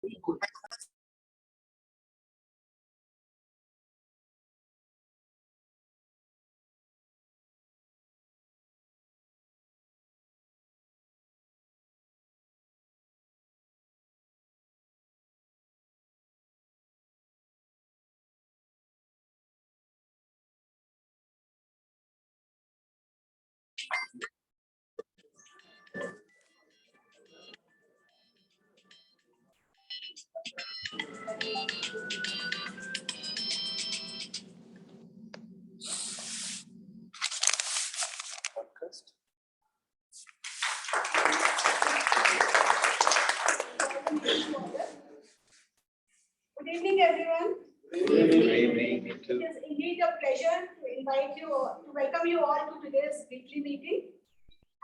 Good evening, everyone. Good evening. It is indeed a pleasure to welcome you all to today's weekly meeting.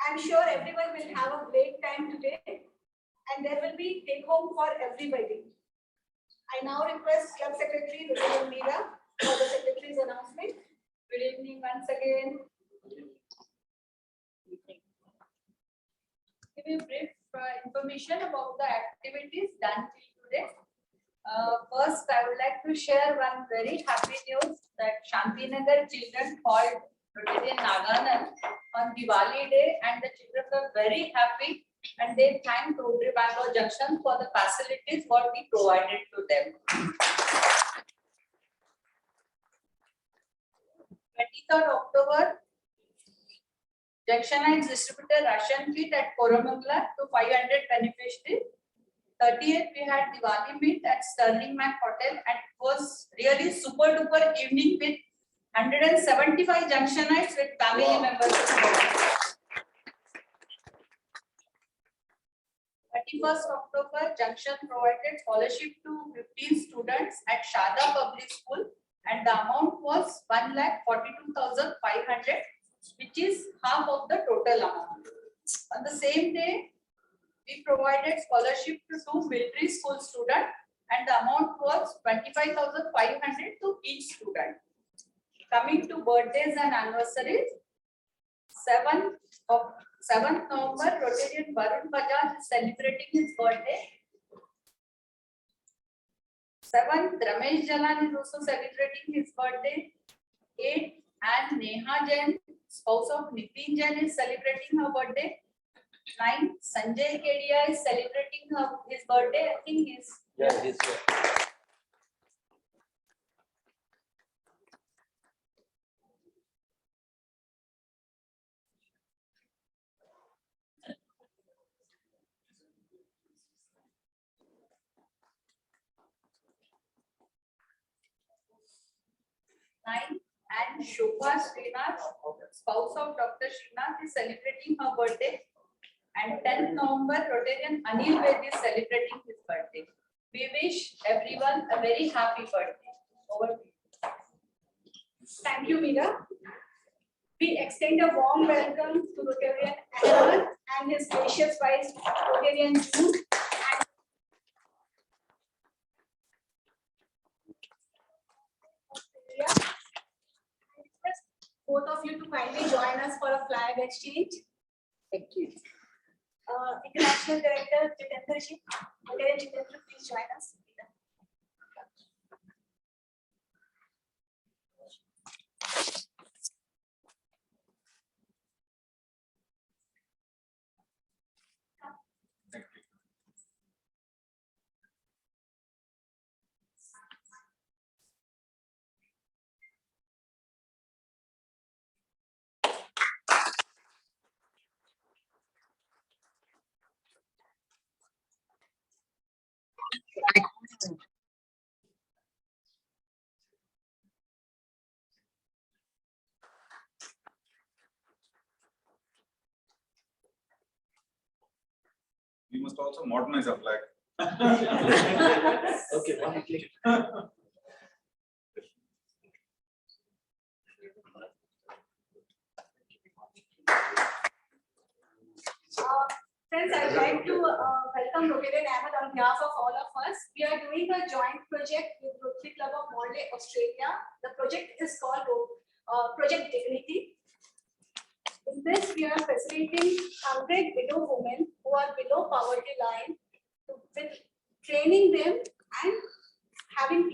I'm sure everyone will have a great time today, and there will be take home for everybody. I now request Club Secretary Rajendra Meera for the Secretary's announcement. Good evening once again. Give you brief information about the activities done till today. First, I would like to share one very happy news that Shantinagar children called Rotarian Naganan on Diwali day, and the children were very happy and they thanked Rotary Bangalore Junction for the facilities what we provided to them. 23rd October, Junctionites distributed ration kit at Koramangala to 500 beneficiaries. 30th, we had Diwali meet at Sterling Mac Hotel, and it was really super duper evening with 175 Junctionites with family members. 31st October, Junction provided scholarship to 15 students at Shada Public School, and the amount was 1,42,500, which is half of the total amount. On the same day, we provided scholarship to 2 military school students, and the amount was 25,500 to each student. Coming to birthdays and anniversaries, 7th November, Rotarian Varun Bajaj is celebrating his birthday. 7th, Ramesh Jalan is also celebrating his birthday. 8th, and Neha Jain, spouse of Nitin Jain, is celebrating her birthday. 9th, Sanjay Kedia is celebrating his birthday. I think he's Yes. 9th, and Shobha Srinath, spouse of Dr. Srinath, is celebrating her birthday. And 10th November, Rotarian Anil Ved is celebrating his birthday. We wish everyone a very happy birthday. Over to you. Thank you, Meera. We extend a warm welcome to Rotarian Anand and his gracious wife, Rotarian June. Both of you to kindly join us for a flag exchange. Thank you. International Director Jitendra Ji, Rotarian Jitendra, please join us. Thank you. We must also modernize our flag. Okay, one click. Friends, I would like to welcome Rotarian Ahmed on behalf of all of us. We are doing a joint project with Rotary Club of Morley, Australia. The project is called Project Dignity. In this, we are facilitating 100 widow women who are below poverty line with training them and having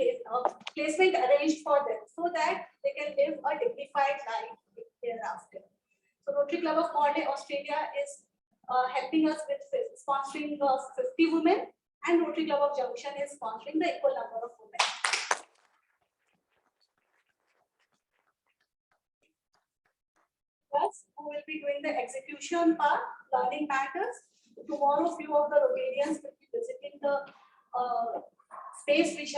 placement arranged for them so that they can live a dignified life thereafter. So Rotary Club of Morley, Australia is helping us with sponsoring 50 women, and Rotary Club of Junction is sponsoring the equal number of women. Plus, who will be doing the execution part, learning matters. Tomorrow, few of the Rotarians will be visiting the space which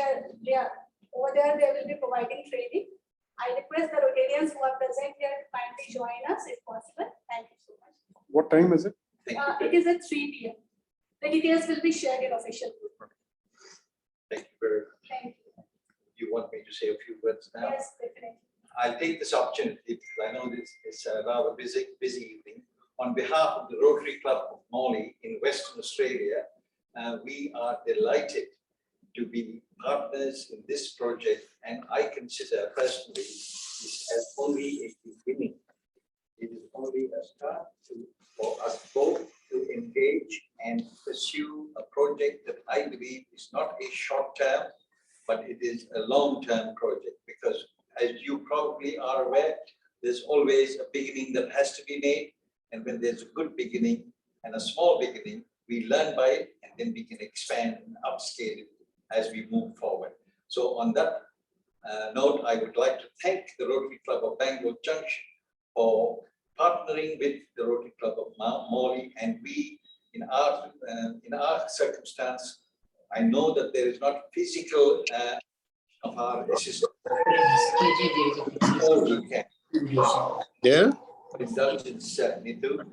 they are over there. They will be providing training. I request the Rotarians who are present here to kindly join us if possible. Thank you so much. What time is it? It is at 3 p.m. The details will be shared in official group. Thank you very much. Thank you. You want me to say a few words now? Yes, definitely. I'll take this opportunity, because I know this is a rather busy evening. On behalf of the Rotary Club of Morley in Western Australia, we are delighted to be partners in this project, and I consider personally this as only a beginning. It is only a start for us both to engage and pursue a project that I believe is not a short term, but it is a long-term project, because as you probably are aware, there's always a beginning that has to be made. And when there's a good beginning and a small beginning, we learn by it, and then we can expand and upscale it as we move forward. So on that note, I would like to thank the Rotary Club of Bangalore Junction for partnering with the Rotary Club of Morley, and we, in our circumstance, I know that there is not physical of our assistance. All we can. There? Indulgence, Nitu.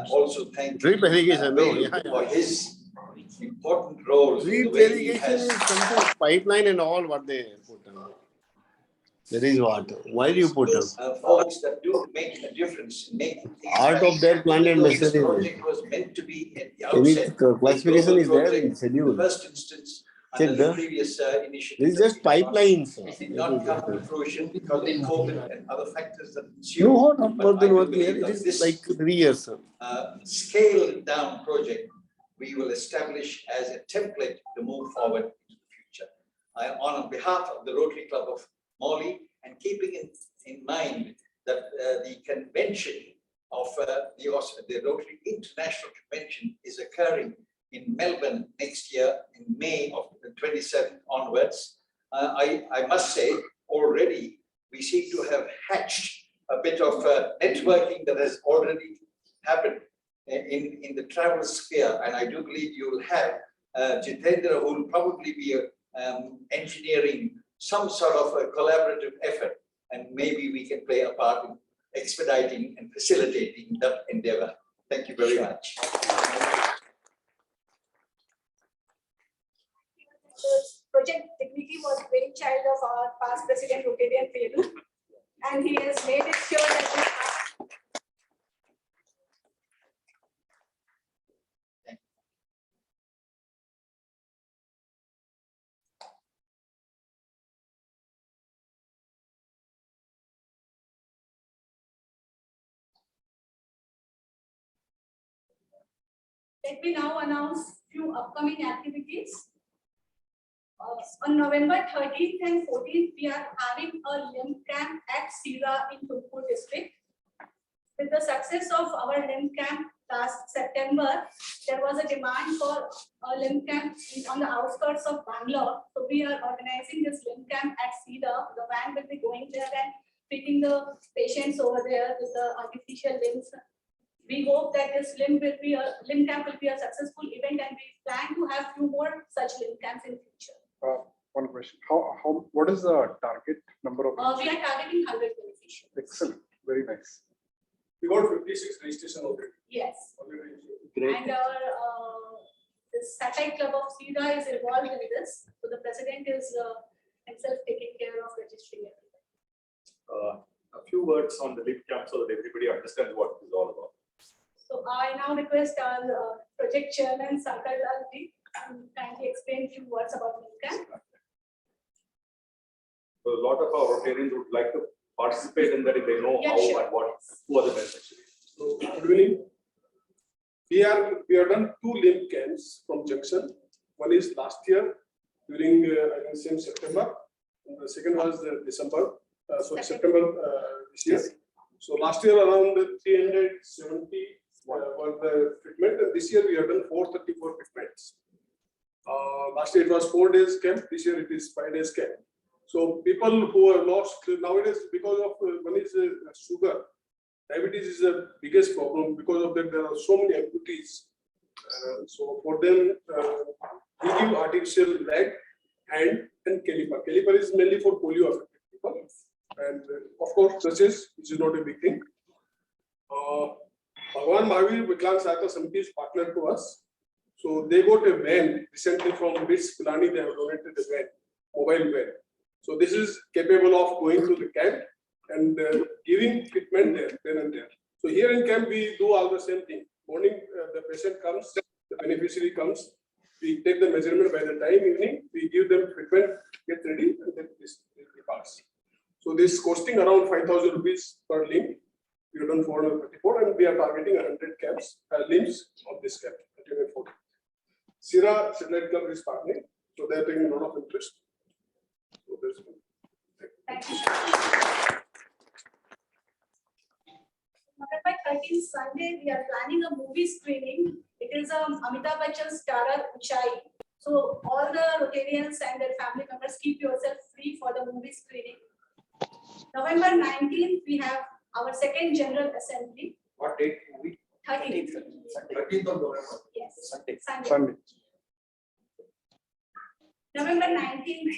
Also thank Drip irrigation, no, yeah, for his important role. in the Drip way he irrigation has is something pipeline and all what they put on. That is what. Why do you put on? folks that do make a difference in making things Art happen. of their plant and Because this machinery. project was meant to be at the Any outset. classification is there Project in schedule. the first instance, Check under the the- previous initiative. This is just pipelines. It did not come to fruition because of COVID and other factors that ensued. No, not But more than I do 1 year. believe It that is this, like 3 years. scaled down project we will establish as a template to move forward into the future. On behalf of the Rotary Club of Morley, and keeping in mind that the convention of the Rotary International Convention is occurring in Melbourne next year in May of 27 onwards, I must say already we seem to have hatched a bit of networking that has already happened in the travel sphere, and I do believe you will have Jitendra, who will probably be engineering some sort of a collaborative effort, and maybe we can play a part in expediting and facilitating that endeavor. Thank you very much. Project Dignity was brainchild of our past president, Rotarian Pelu, and he has made it sure that we have. Let me now announce few upcoming activities. On November 13th and 14th, we are having a limb camp at Sira in Tumkur district. With the success of our limb camp last September, there was a demand for a limb camp on the outskirts of Bangalore. So we are organizing this limb camp at Sira. The van will be going there and treating the patients over there with the artificial limbs. We hope that this limb camp will be a successful event, and we plan to have few more such limb camps in future. One question. What is the target number of? We are targeting 100 beneficiaries. Excellent. Very nice. We got 56 registration already. Yes. Great. And our the satellite club of Sira is involved in this. So the president is himself taking care of registering everything. A few words on the limb camp so that everybody understands what it is all about. So I now request our project chairman, Sakar Lalji, to kindly explain few words about limb camp. So a lot of our Rotarians would like to participate in that if they know Yeah, how sure. and what, who are the beneficiaries. So, good evening. We have done 2 limb camps from Junction. One is last year during I think same September. And the second was December. September this year. So last year around 370 were the fitment, and this year we have done 434 fitments. Last year it was 4 days camp. This year it is 5 days camp. So people who are lost nowadays because of one is sugar. Diabetes is the biggest problem. Because of that, there are so many amputees. So for them, we give artificial leg, hand, and caliper. Caliper is mainly for polio affected people, and of course, crutches, which is not a big thing. Bhagwan Mahavir Viklang Sahayata Samiti is partner to us. So they got a van recently from BITS Pilani. They have donated a van, mobile van. So this is capable of going to the camp and giving treatment there, then and there. So here in camp, we do all the same thing. Morning, the patient comes, the beneficiary comes. We take the measurement by the time evening. We give them treatment, get ready, and then this departs. So this costing around 5,000 rupees per limb. We have done 434, and we are targeting 100 camps, limbs of this camp. Sira Satellite Club is partnering, so they are taking a lot of interest. So there's Thank you. November 13th, Sunday, we are planning a movie screening. It is Amitabh Bachchan starrer Uchai. So all the Rotarians and their family members, keep yourself free for the movie screening. November 19th, we have our second General Assembly. what date movie? 13th. 13th of November. Yes. Sunday. Sunday. November 19th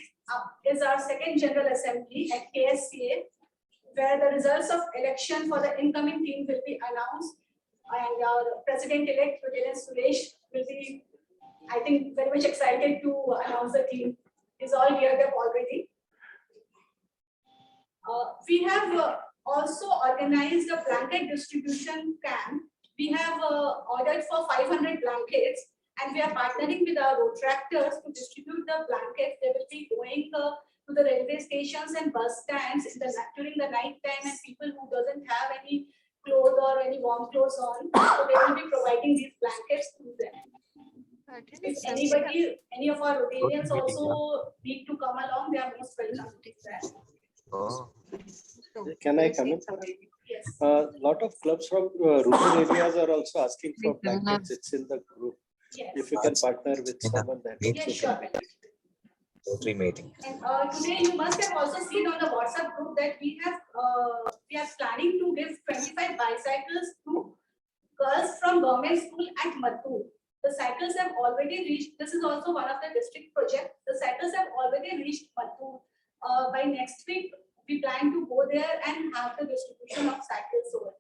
is our second General Assembly at KSCA, where the results of election for the incoming team will be announced, and our President-elect Rotarian Suresh will be, I think, very much excited to announce the team. He's all geared up already. We have also organized a blanket distribution camp. We have ordered for 500 blankets, and we are partnering with our road tractors to distribute the blankets. They will be going to the railway stations and bus stands during the night time, and people who doesn't have any clothes or any warm clothes on, so they will be providing these blankets to them. If anybody, any of our Rotarians also need to come along, they are most welcome to that. Can I come in? Yes. Lot of clubs from rural areas are also asking for blankets. It's in the group. Yes. If you can partner with someone that Yes, sure. Rotary meeting. And today you must have also seen on the WhatsApp group that we are planning to give 25 bicycles to girls from government school at Mattur. The cycles have already reached. This is also one of the district projects. The cycles have already reached Mattur. By next week, we plan to go there and have the distribution of cycles over.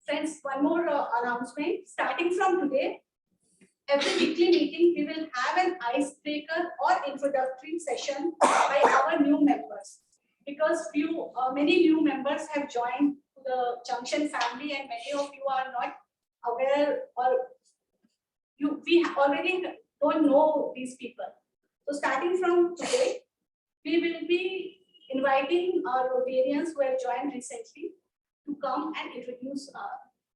Friends, one more announcement. Starting from today, every weekly meeting, we will have an icebreaker or introductory session by our new members. Because many new members have joined the Junction family, and many of you are not aware, or we already don't know these people. So starting from today, we will be inviting our Rotarians who have joined recently to come and introduce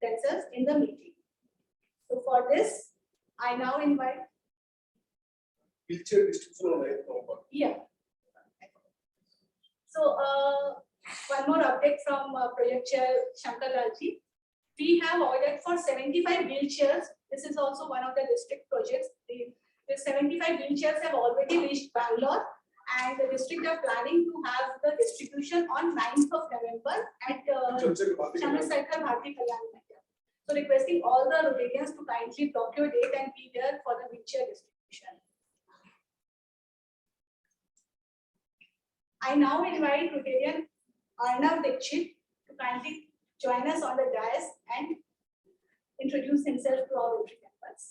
themselves in the meeting. So for this, I now invite. Wheelchair distribution on 9th November. Yeah. So one more update from Project Chair Shankar Lalji. We have ordered for 75 wheelchairs. This is also one of the district projects. The 75 wheelchairs have already reached Bangalore, and the district are planning to have the distribution on 9th of November at Chandrasekhar Bharti Kalyan Center. So requesting all the Rotarians to kindly block your date and be there for the wheelchair distribution. I now invite Rotarian Arnav Dikshit to kindly join us on the dais and introduce himself to our Rotary members.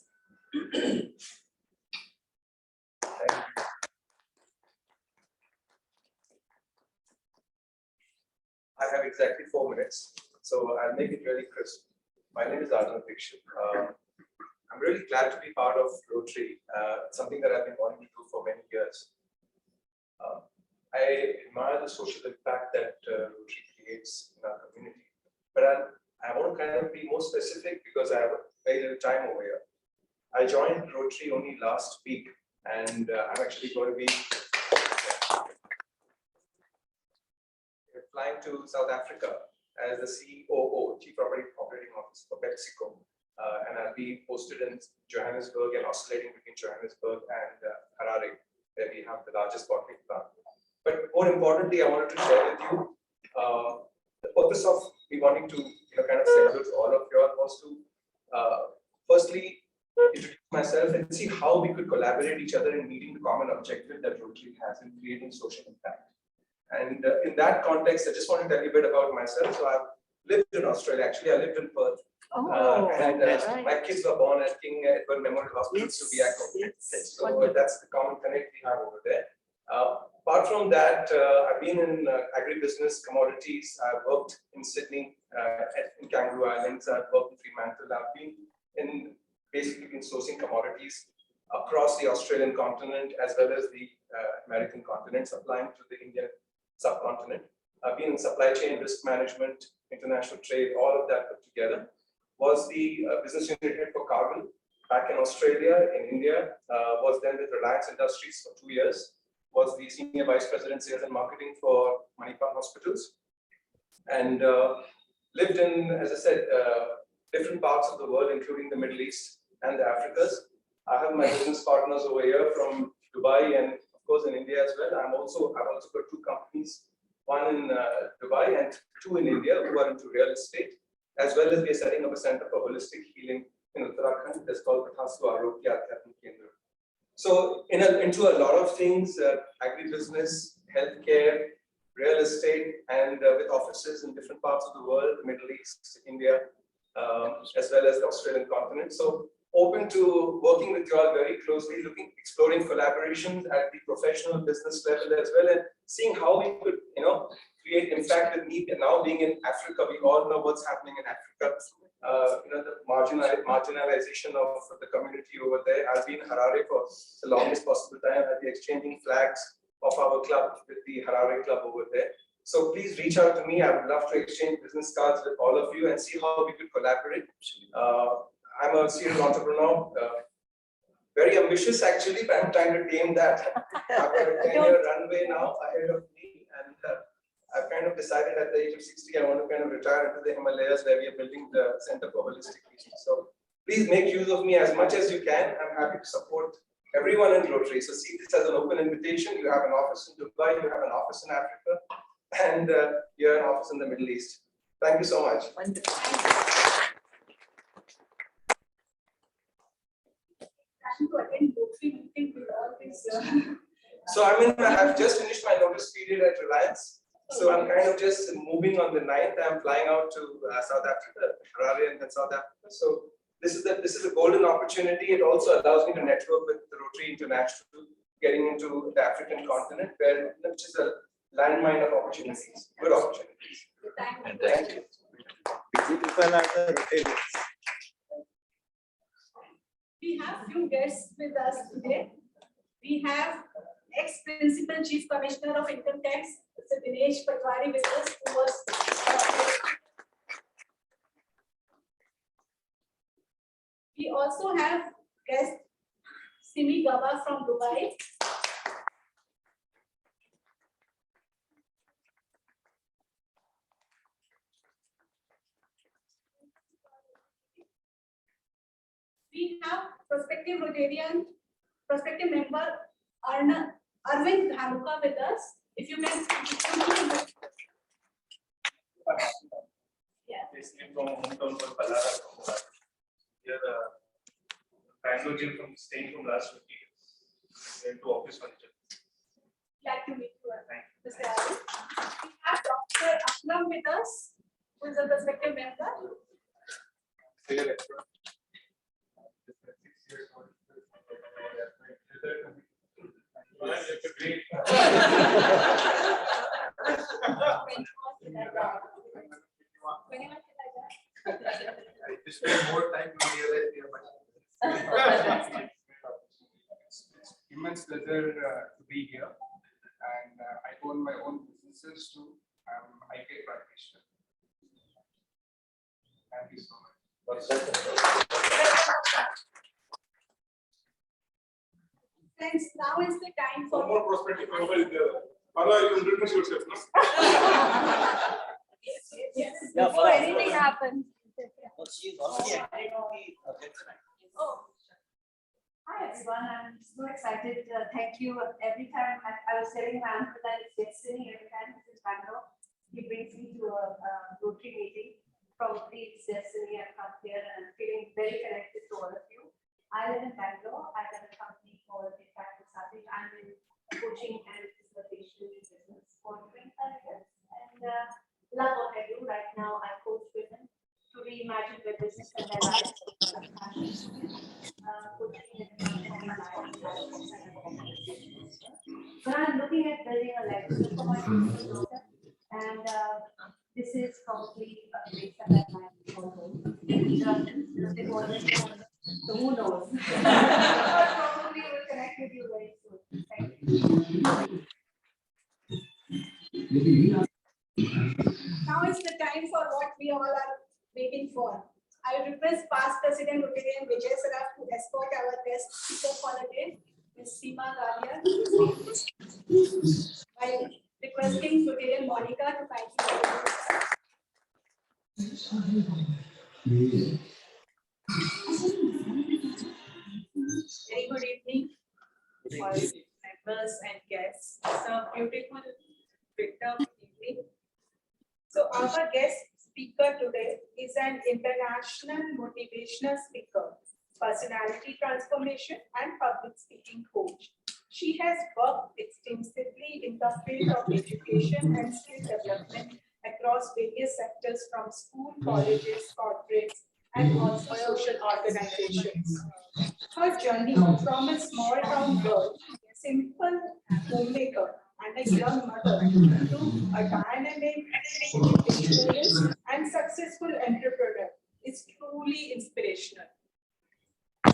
I have exactly 4 minutes, so I'll make it really crisp. My name is Arnav Dikshit. I'm really glad to be part of Rotary, something that I've been wanting to do for many years. I admire the social impact that Rotary creates in our community, but I want to kind of be more specific because I have very little time over here. I joined Rotary only last week, and I'm actually going to be flying to South Africa as the COO, Chief Operating Officer for PepsiCo. And I'll be posted in Johannesburg and oscillating between Johannesburg and Harare, where we have the largest bottling plant. But more importantly, I wanted to share with you the purpose of me wanting to kind of say hello to all of you all was to firstly introduce myself and see how we could collaborate each other in meeting the common objective that Rotary has in creating social impact. And in that context, I just want to tell you a bit about myself. So I've lived in Australia. Actually, I lived in Perth. My kids were born at King Edward Memorial Hospital, Subiaco. So that's the common connect we have over there. Apart from that, I've been in agribusiness, commodities. I've worked in Sydney, in Kangaroo Islands. I've worked in Fremantle. I've been basically been sourcing commodities across the Australian continent as well as the American continent, supplying to the Indian subcontinent. I've been in supply chain, risk management, international trade, all of that put together. Was the business unit head for Cargill back in Australia, in India. Was then with Reliance Industries for 2 years. Was the senior vice president sales and marketing for Manipal Hospitals. And lived in, as I said, different parts of the world, including the Middle East and the Africas. I have my business partners over here from Dubai and of course in India as well. I've also got 2 companies, one in Dubai and 2 in India who are into real estate, as well as we are setting up a center for holistic healing in Uttarakhand. That's called Pathasu Arogya Adhyatmik Kendra. So into a lot of things, agribusiness, healthcare, real estate, and with offices in different parts of the world, the Middle East, India, as well as the Australian continent. So open to working with you all very closely, exploring collaborations at the professional business level as well, and seeing how we could, create impact with me. And now being in Africa, we all know what's happening in Africa. The marginalization of the community over there. I've been in Harare for the longest possible time. I'll be exchanging flags of our club with the Harare club over there. So please reach out to me. I would love to exchange business cards with all of you and see how we could collaborate. I'm a serial entrepreneur, very ambitious actually, but I'm trying to tame that. I've got a 10-year runway now ahead of me, and I've kind of decided at the age of 60, I want to kind of retire into the Himalayas where we are building the Center for Holistic Healing. So please make use of me as much as you can. I'm happy to support everyone in Rotary. So see this as an open invitation. You have an office in Dubai, you have an office in Africa, and you have an office in the Middle East. Thank you so much. To attend Rotary meeting with all this. So I've just finished my notice period at Reliance. So I'm kind of just moving on the 9th. I'm flying out to South Africa, Harare, and then South Africa. So this is a golden opportunity. It also allows me to network with the Rotary International, getting into the African continent, which is a landmine of opportunities, good opportunities. Thank you. We have few guests with us today. We have ex-principal chief commissioner of income tax, Mr. Dinesh Patwari, with us, who was we also have guest Seema Gadia from Dubai. We have prospective member Arvind Dhanuka with us. If you can. Yeah. Basically from hometown for Palara. Here, Bangalore gym from staying from last 50 years. Went to office furniture. Glad to meet you, Mr. Arvind. We have Dr. Akram with us, who is a prospective member. I just spend more time to realize the much. It's immense pleasure to be here, and I own my own businesses too. I'm IT practitioner. Thank you so much. Now is the time One for. more prospective profile there. Farah, you introduce yourself, no? Before anything happens. Oh. Hi everyone, I'm so excited. Thank you. Every time I was telling my uncle that it's destiny, every time he's in Bangalore, he brings me to a Rotary meeting. Probably it's destiny. I've come here and I'm feeling very connected to all of you. I live in Bangalore. I run a company called Impact Consulting. I'm in coaching and facilitation business for 25 years and love what I do. Right now, I coach women to reimagine their business and their lives. But I'm looking at building a legacy for my daughter, and this is probably a place that I might call home. They've always known, so who knows? Probably will connect with you very soon. Thank you. Now is the time for what we all are waiting for. I request past President Rotarian Vijay Saraf to escort our guest speaker for the day, Ms. Seema Gadia, while requesting Rotarian Monica to kindly Very good evening, all members and guests. It's a beautiful winter evening. So our guest speaker today is an international motivational speaker, personality transformation and public speaking coach. She has worked extensively in the field of education and skill development across various sectors from school, colleges, corporates, and also social organizations. Her journey from a small town girl, simple homemaker, and a young mother to a dynamic, experienced, and successful entrepreneur is truly inspirational.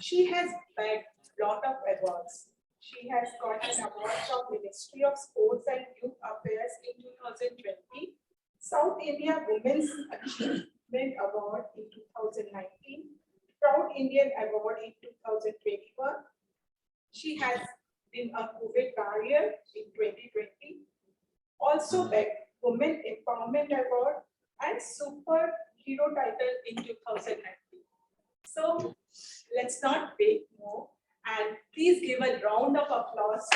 She has bagged a lot of awards. She has gotten awards from Ministry of Sports and Youth Affairs in 2020, South India Women's Achievement Award in 2019, Proud Indian Award in 2021. She has been a COVID warrior in 2020, also bagged Women Empowerment Award and Superhero title in 2019. So let's not wait more and please give a round of applause.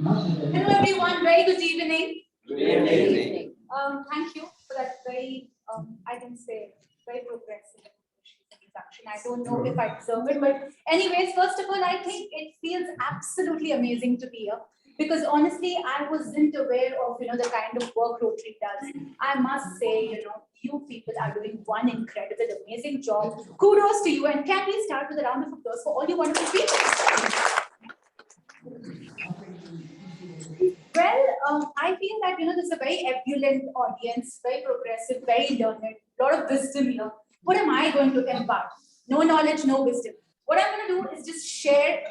Hello everyone, very good evening. Good evening. Thank you for that very, I can say, very progressive introduction. I don't know if I deserve it, but anyways, first of all, I think it feels absolutely amazing to be here. Because honestly, I wasn't aware of, the kind of work Rotary does. I must say, you people are doing one incredible, amazing job. Kudos to you. And can we start with a round of applause for all you wonderful people? Well, I feel that, this is a very ebullient audience, very progressive, very learned, a lot of wisdom here. What am I going to impart? No knowledge, no wisdom. What I'm going to do is just share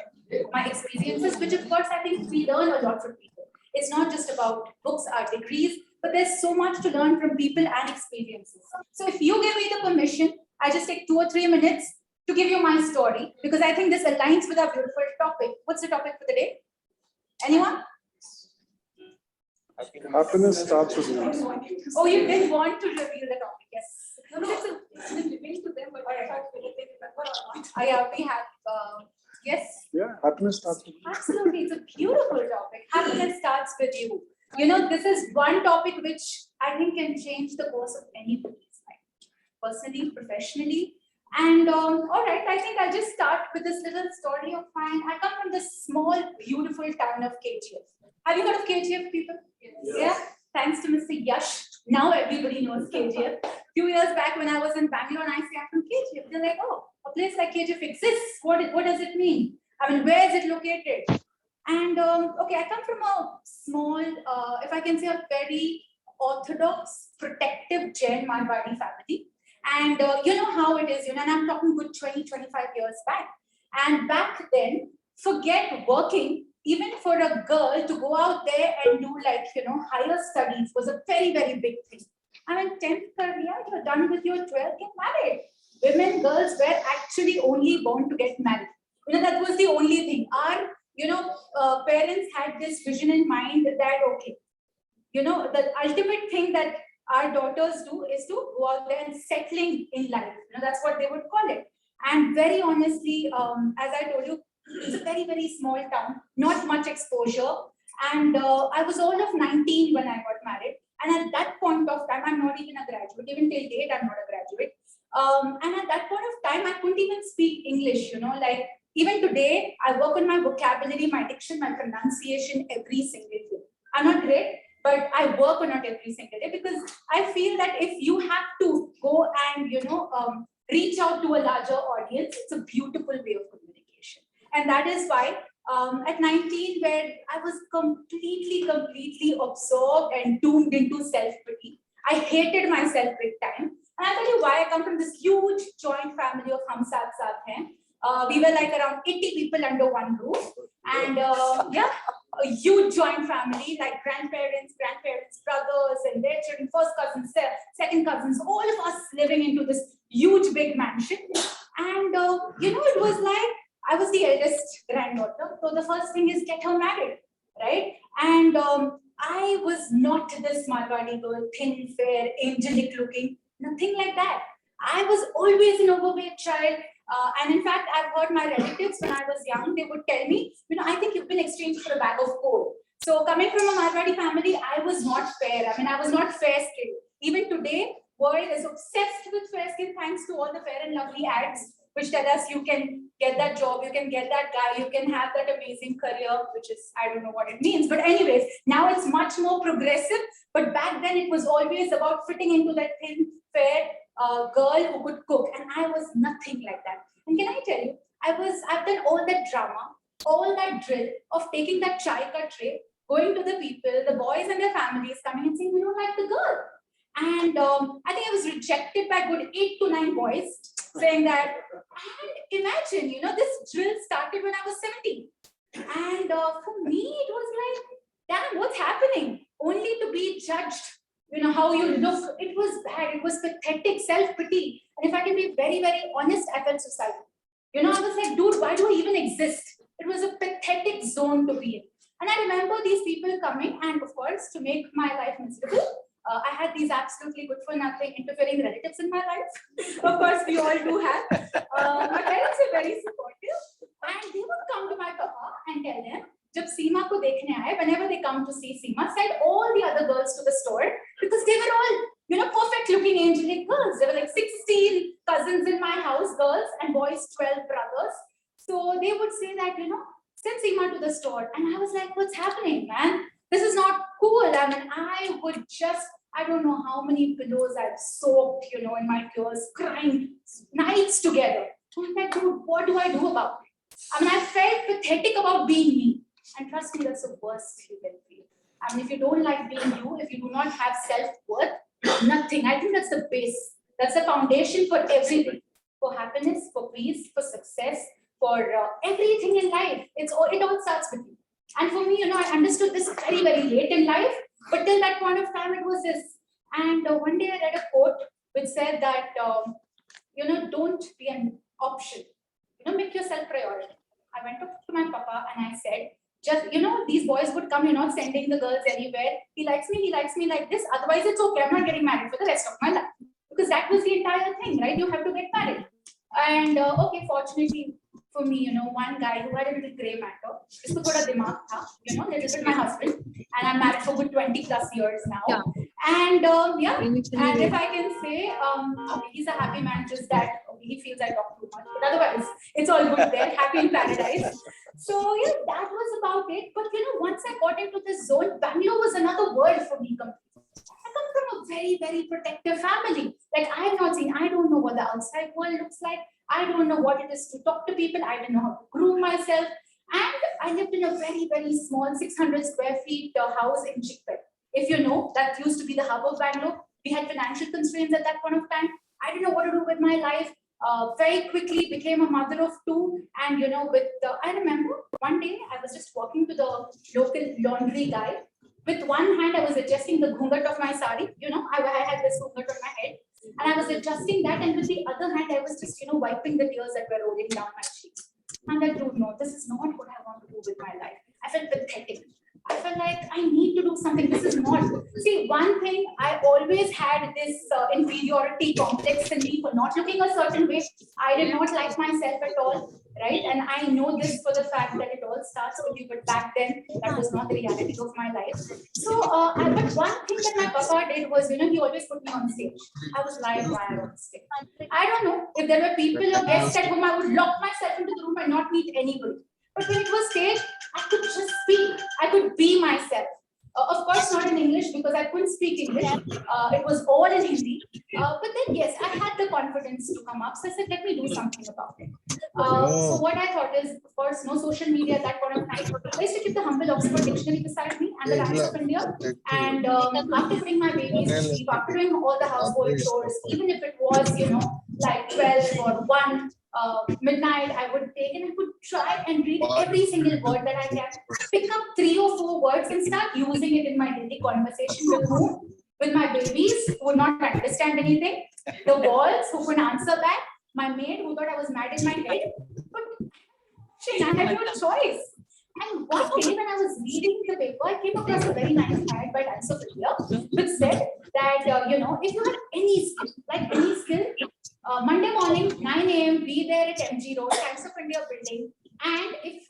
my experiences, which of course I think we learn a lot from people. It's not just about books or degrees, but there's so much to learn from people and experiences. So if you give me the permission, I just take 2 or 3 minutes to give you my story, because I think this aligns with our beautiful topic. What's the topic for the day? Anyone? Happiness starts with you. Oh, you didn't want to reveal the topic, yes. No, it's revealed to them, but I thought whether they remember or not. Yeah, we have, yes. Yeah, happiness starts with you. Absolutely, it's a beautiful topic. Happiness starts with you. This is one topic which I think can change the course of anybody's life, personally, professionally. And all right, I think I'll just start with this little story of mine. I come from this small, beautiful town of KGF. Have you heard of KGF, people? Yes. Yeah. Thanks to Mr. Yash, now everybody knows KGF. A few years back when I was in Bangalore and I say I'm from KGF, they're like, oh, a place like KGF exists. What does it mean? I mean, where is it located? And okay, I come from a small, if I can say, a very orthodox, protective Jain Marwadi family. And you know how it is, and I'm talking good 20, 25 years back. And back then, forget working, even for a girl to go out there and do higher studies was a very, very big thing. I mean, 10th career, you're done with your 12th, get married. women, girls were actually only born to get married. That was the only thing. Our, parents had this vision in mind that, okay, the ultimate thing that our daughters do is to go out there and settling in life. That's what they would call it. And very honestly, as I told you, it's a very, very small town, not much exposure. And I was all of 19 when I got married. And at that point of time, I'm not even a graduate. Even till date, I'm not a graduate. And at that point of time, I couldn't even speak English, like even today, I work on my vocabulary, my diction, my pronunciation every single day. I'm not great, but I work on it every single day because I feel that if you have to go and, reach out to a larger audience, it's a beautiful way of communication. And that is why at 19, where I was completely absorbed and doomed into self-pity. I hated myself big time. And I'll tell you why. I come from this huge joint family of Hum Saath Saath Hain. We were like around 80 people under one roof. And a huge joint family, like grandparents, brothers, and their children, first cousins, second cousins, all of us living into this huge big mansion. And, it was like, I was the eldest granddaughter. So the first thing is get her married, right? And I was not this Marwadi girl, thin, fair, angelic looking, nothing like that. I was always an overweight child. And in fact, I've heard my relatives when I was young, they would tell me, I think you've been exchanged for a bag of coal. So coming from a Marwadi family, I was not fair. I was not fair-skinned. Even today, world is obsessed with fair skin thanks to all the Fair and Lovely ads, which tell us you can get that job, you can get that guy, you can have that amazing career, which is, I don't know what it means. But anyways, now it's much more progressive. But back then it was always about fitting into that thin, fair girl who could cook. And I was nothing like that. And can I tell you, I've done all that drama, all that drill of taking that chai ka tray, going to the people, the boys and their families coming and saying, we don't like the girl. And I think I was rejected by good 8 to 9 boys saying that, and imagine, this drill started when I was 17. And for me, it was like, damn, what's happening? Only to be judged, how you look. It was bad. It was pathetic, self-pity. And if I can be very, very honest, I felt suicidal. I was like, dude, why do I even exist? It was a pathetic zone to be in. And I remember these people coming, and of course, to make my life miserable, I had these absolutely good for nothing interfering relatives in my life. Of course, we all do have. My parents were very supportive, and they would come to my papa and tell him, jab Seema ko dekhne aaye, whenever they come to see Seema, send all the other girls to the store because they were all, perfect looking angelic girls. There were like 16 cousins in my house, girls, and boys, 12 brothers. So they would say that, send Seema to the store. And I was like, what's happening, man? This is not cool. I would just, I don't know how many pillows I've soaked, in my tears, crying nights together. So I'm like, dude, what do I do about it? I felt pathetic about being me. And trust me, that's the worst you can feel. If you don't like being you, if you do not have self-worth, nothing. I think that's the base. That's the foundation for everything. For happiness, for peace, for success, for everything in life. It all starts with you. And for me, I understood this very, very late in life. But till that point of time, it was this. And one day I read a quote which said that, don't be an option. Make yourself priority. I went up to my papa and I said, just, these boys would come, you're not sending the girls anywhere. He likes me like this. Otherwise, it's okay. I'm not getting married for the rest of my life. Because that was the entire thing, right? You have to get married. And okay, fortunately for me, one guy who had a little gray matter, isko thoda dimag tha, this is my husband, and I'm married for good 20 plus years now. Yeah. And and if I can say, okay, he's a happy man, just that he feels I talk too much, but otherwise it's all good there, happy in paradise. So yeah, that was about it. But once I got into this zone, Bangalore was another world for me completely. I come from a very, very protective family. Like I have not seen, I don't know what the outside world looks like. I don't know what it is to talk to people. I don't know how to groom myself. And I lived in a very, very small 600 square feet house in Chikpet. If you know, that used to be the hub of Bangalore. We had financial constraints at that point of time. I didn't know what to do with my life. Very quickly became a mother of 2. And I remember one day I was just walking to the local laundry guy. With one hand, I was adjusting the ghungat of my sari. I had this ghungat on my head. And I was adjusting that, and with the other hand, I was just, wiping the tears that were rolling down my cheeks. I'm like, dude, no, this is not what I want to do with my life. I felt pathetic. I felt like I need to do something. This is not. See, one thing, I always had this inferiority complex in me for not looking a certain way. I did not like myself at all, right? And I know this for the fact that it all starts with you, but back then, that was not the reality of my life. So, but one thing that my papa did was, he always put me on stage. I was live wire on stage. I don't know if there were people or guests at home, I would lock myself into the room and not meet anybody. But when it was stage, I could just speak. I could be myself. Of course, not in English because I couldn't speak English. It was all in Hindi. But then, yes, I had the confidence to come up. So I said, let me do something about it. So what I thought is, of course, no social media at that point of time. I used to keep the humble Oxford Dictionary beside me and the Times of India. And after putting my babies to sleep, after doing all the household chores, even if it was, like 12 or 1, midnight, I would take and I would try and read every single word that I can, pick up 3 or 4 words and start using it in my daily conversation with whom? With my babies who would not understand anything, the walls who couldn't answer back, my maid who thought I was mad in my head. But I had no choice. And one day when I was reading the paper, I came across a very nice ad by Times of India, which said that, if you have any skill, like any skill, Monday morning, 9 a.m., be there at MG Road, Times of India building. And if,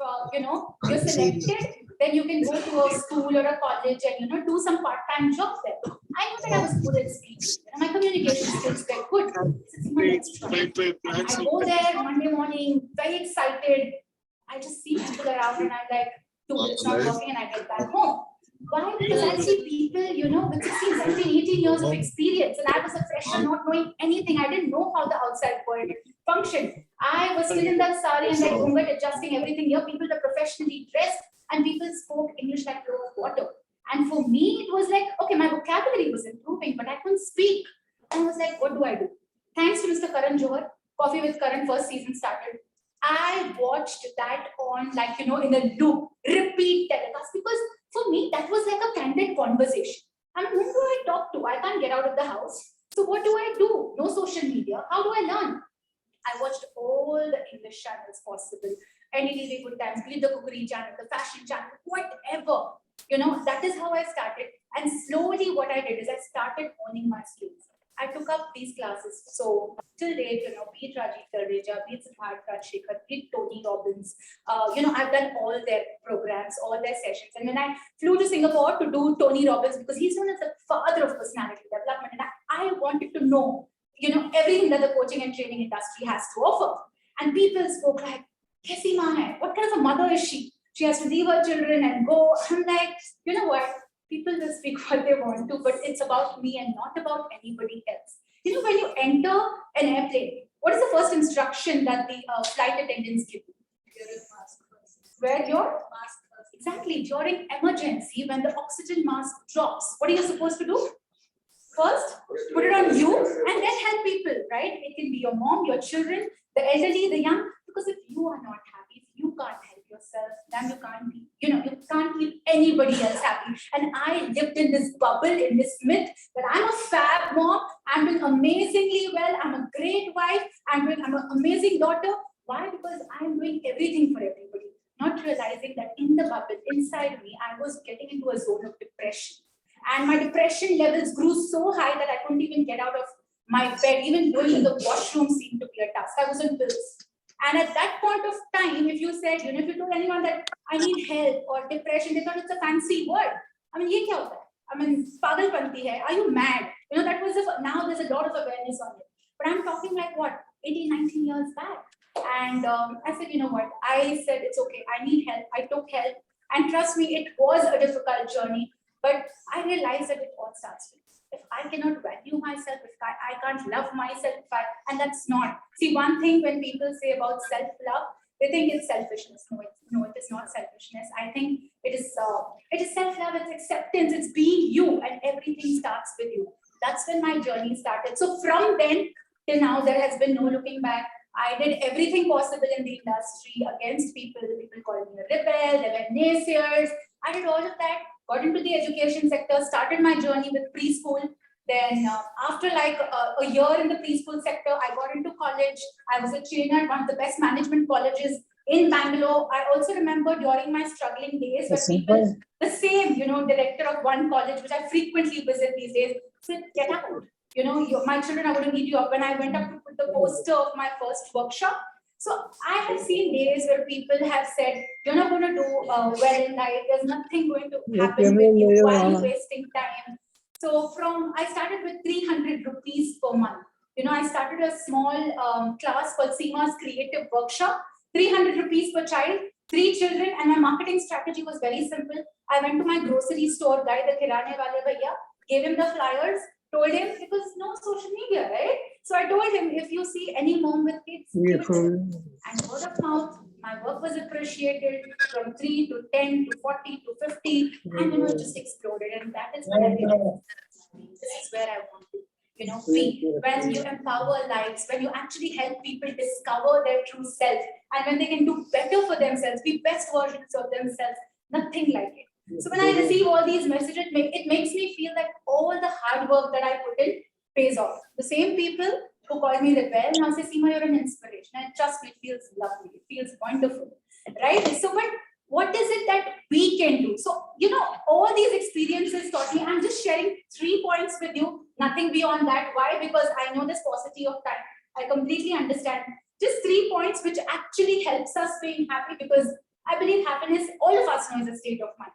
you're selected, then you can go to a school or a college and, do some part-time job there. I knew that I was good at speaking. My communication skills were good. I go there Monday morning, very excited. I just see people around and I'm like, dude, it's not working, and I get back home. Why? Because I see people, with 16, 17, 18 years of experience, and I was a fresher not knowing anything. I didn't know how the outside world functioned. I was still in that sari and that ghungat, adjusting everything here. People were professionally dressed and people spoke English like flow of water. And for me, it was like, okay, my vocabulary was improving, but I couldn't speak. And I was like, what do I do? Thanks to Mr. Karan Johar, Coffee with Karan first season started. I watched that on in a loop, repeat telecast, because for me, that was like a candid conversation. I mean, who do I talk to? I can't get out of the house. So what do I do? No social media. How do I learn? I watched all the English channels possible. NDTV Good Times, be it the cookery channel, the fashion channel, whatever. That is how I started. And slowly what I did is I started owning my skills. I took up these classes. So till date, be it Rajiv Tareja, be it Siddharth Rajshekhar, be it Tony Robbins, I've done all their programs, all their sessions. And when I flew to Singapore to do Tony Robbins, because he's known as the father of personality development, and I wanted to know, everything that the coaching and training industry has to offer. And people spoke like, Kaisi maa hai? What kind of a mother is she? She has to leave her children and go. I'm like, you know what? People will speak what they want to, but it's about me and not about anybody else. When you enter an airplane, what is the first instruction that the flight attendants give you? Wear your mask first. Exactly. During emergency, when the oxygen mask drops, what are you supposed to do? First, put it on you and then help people, right? It can be your mom, your children, the elderly, the young, because if you are not happy, if you can't help yourself, then you can't be, you can't keep anybody else happy. And I lived in this bubble, in this myth that I'm a fab mom, I'm doing amazingly well, I'm a great wife, I'm an amazing daughter. Why? Because I'm doing everything for everybody, not realizing that in the bubble, inside me, I was getting into a zone of depression. And my depression levels grew so high that I couldn't even get out of my bed. Even going to the washroom seemed to be a task. I was on pills. And at that point of time, if you said, if you told anyone that I need help or depression, they thought it's a fancy word. I mean, ye kya hota hai? I mean, pagalpanti hai. Are you mad? That was now there's a lot of awareness on it. But I'm talking like what, 18, 19 years back. And I said, you know what? I said, it's okay. I need help. I took help. And trust me, it was a difficult journey. But I realized that it all starts with, if I cannot value myself, if I can't love myself, and that's not. See, one thing when people say about self-love, they think it's selfishness. No, it is not selfishness. I think it is self-love, it's acceptance, it's being you, and everything starts with you. That's when my journey started. So from then till now, there has been no looking back. I did everything possible in the industry against people. People called me a rebel, there were naysayers. I did all of that. Got into the education sector, started my journey with preschool. Then after like a year in the preschool sector, I got into college. I was a trainer at one of the best management colleges in Bangalore. I also remember during my struggling days where people, the same, director of one college, which I frequently visit these days, said, get out. My children are going to need you up. When I went up to put the poster of my first workshop, so I have seen days where people have said, you're not going to do well in life. There's nothing going to happen with you. Why are you wasting time? So I started with 300 rupees per month. I started a small class called Seema's Creative Workshop, 300 rupees per child, 3 children, and my marketing strategy was very simple. I went to my grocery store guy, the kirane wale bhaiya, gave him the flyers, told him, because no social media, right? So I told him, if you see any mom with kids, give it to him. And word of mouth, my work was appreciated from 3 to 10 to 40 to 50, and it just exploded. And that is where I realized, this is where I want to, be. When you empower lives, when you actually help people discover their true self, and when they can do better for themselves, be best versions of themselves, nothing like it. So when I receive all these messages, it makes me feel that all the hard work that I put in pays off. The same people who call me rebel now say, Seema, you're an inspiration. And trust me, it feels lovely. It feels wonderful, right? So, but what is it that we can do? So, all these experiences taught me. I'm just sharing 3 points with you, nothing beyond that. Why? Because I know this paucity of time. I completely understand. Just 3 points which actually helps us being happy, because I believe happiness, all of us know, is a state of mind.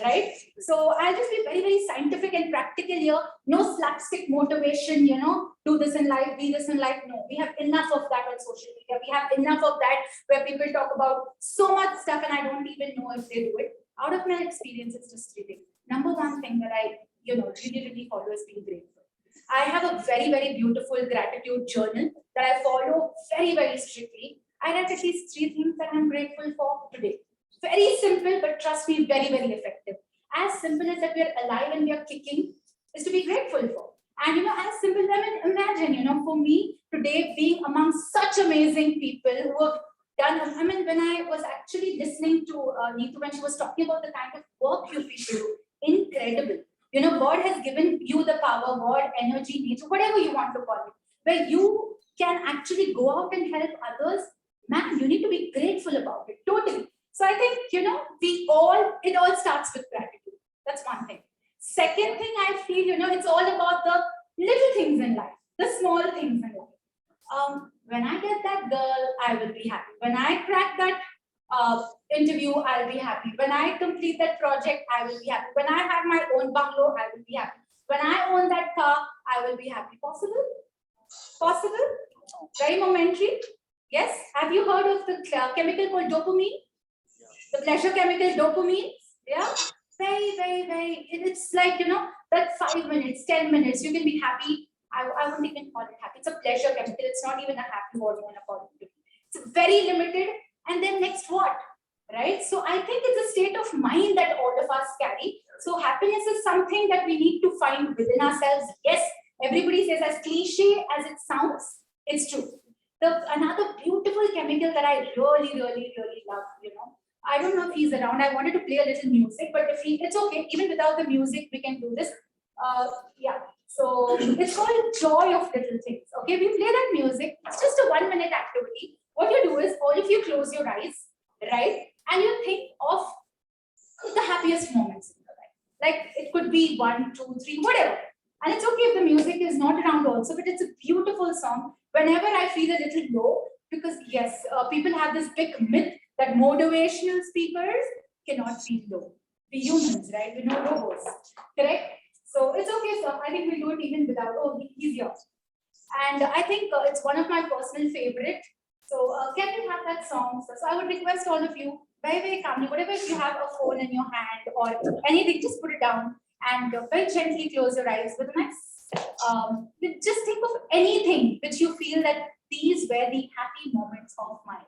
Right? So I'll just be very, very scientific and practical here. No slapstick motivation, do this in life, be this in life. No, we have enough of that on social media. We have enough of that where people talk about so much stuff and I don't even know if they do it. Out of my experience, it's just 3 things. Number 1 thing that I, really, really follow is being grateful. I have a very, very beautiful gratitude journal that I follow very, very strictly. I write at least 3 things that I'm grateful for today. Very simple, but trust me, very, very effective. As simple as that we are alive and we are kicking is to be grateful for. And as simple as imagine, for me today being among such amazing people who have done, when I was actually listening to Neetu when she was talking about the kind of work you people do, incredible. God has given you the power, God, energy, nature, whatever you want to call it, where you can actually go out and help others. Man, you need to be grateful about it, totally. So I think, it all starts with gratitude. That's one thing. Second thing I feel, it's all about the little things in life, the small things in life. When I get that girl, I will be happy. When I crack that interview, I'll be happy. When I complete that project, I will be happy. When I have my own bungalow, I will be happy. When I own that car, I will be happy. Possible? Possible? Very momentary? Yes? Have you heard of the chemical called dopamine? The pleasure chemical dopamine, yeah, very, very, very. It's like that 5 minutes, 10 minutes, you can be happy. I wouldn't even call it happy. It's a pleasure chemical. It's not even a happy hormone according to me. It's very limited. And then next what, right? So I think it's a state of mind that all of us carry. So happiness is something that we need to find within ourselves. Yes, everybody says, as cliche as it sounds, it's true. Another beautiful chemical that I really, really, really love, I don't know if he's around. I wanted to play a little music, but it's okay. Even without the music, we can do this. Yeah. So it's called Joy of Little Things. Okay, we play that music. It's just a 1-minute activity. What you do is all of you close your eyes, right? And you think of the happiest moments in your life. Like it could be 1, 2, 3, whatever. And it's okay if the music is not around also, but it's a beautiful song. Whenever I feel a little low, because yes, people have this big myth that motivational speakers cannot feel low. We humans, right? We're not robots, correct? So it's okay, sir. I think we'll do it even without, he's here. And I think it's one of my personal favorite. So can we have that song? So I would request all of you, very, very calmly, whatever, if you have a phone in your hand or anything, just put it down and very gently close your eyes with a nice, just think of anything which you feel that these were the happy moments of my life.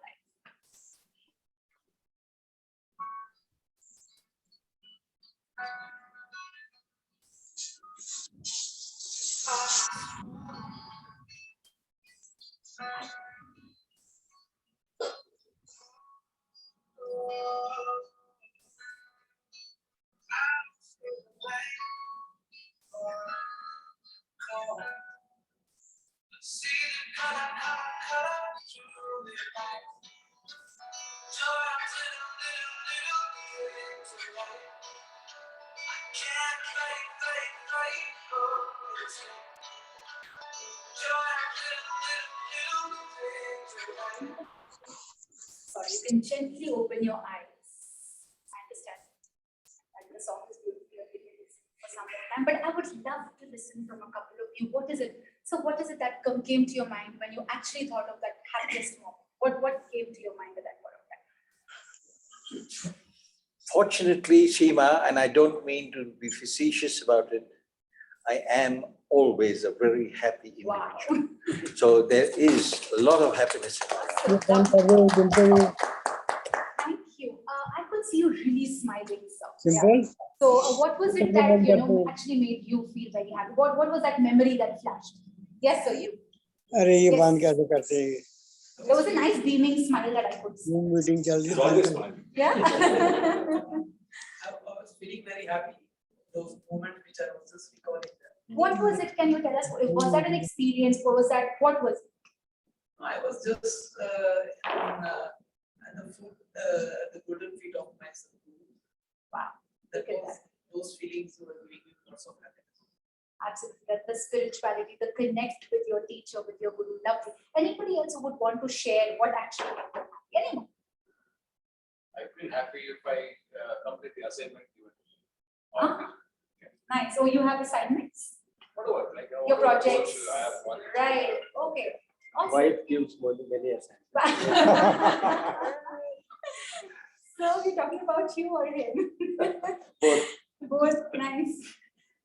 Sorry, you can gently open your eyes. I understand. And the song is beautiful for some time, but I would love to listen from a couple of you. What is it? So, what is it that came to your mind when you actually thought of that happiest moment? What came to your mind at that point of time? Fortunately, Seema, and I don't mean to be facetious about it, I am always a very happy individual. Wow. So there is a lot of happiness in my life. Thank you. I could see you really smiling, sir. Simple. Yeah. So, what was it that actually made you feel very happy? What was that memory that flashed? Yes, sir. You. अरे ये Yes. बांध कैसे करते हैं? There was a nice beaming smile that I could see. Zoom meeting चल रही है. Always smiling. Yeah. I was feeling very happy. Those moments which I was just recalling. What was it? Can you tell us? Was that an experience? Or was that what was it? I was just at the foot, the golden feet of my son. Wow. That Look at was, those feelings were giving me lots of happiness. Absolutely. That the spirituality, the connect with your teacher, with your guru. Lovely. Anybody else who would want to share what actually made them happy? Anyone? I feel happy if I complete the assignment given. Ah. Nice. So you have assignments? Whatever, like Your whatever projects? goals I have one. Right. Okay. Awesome. Wife gives more than many assignments. So we're talking about you or him? Both. Both. Nice.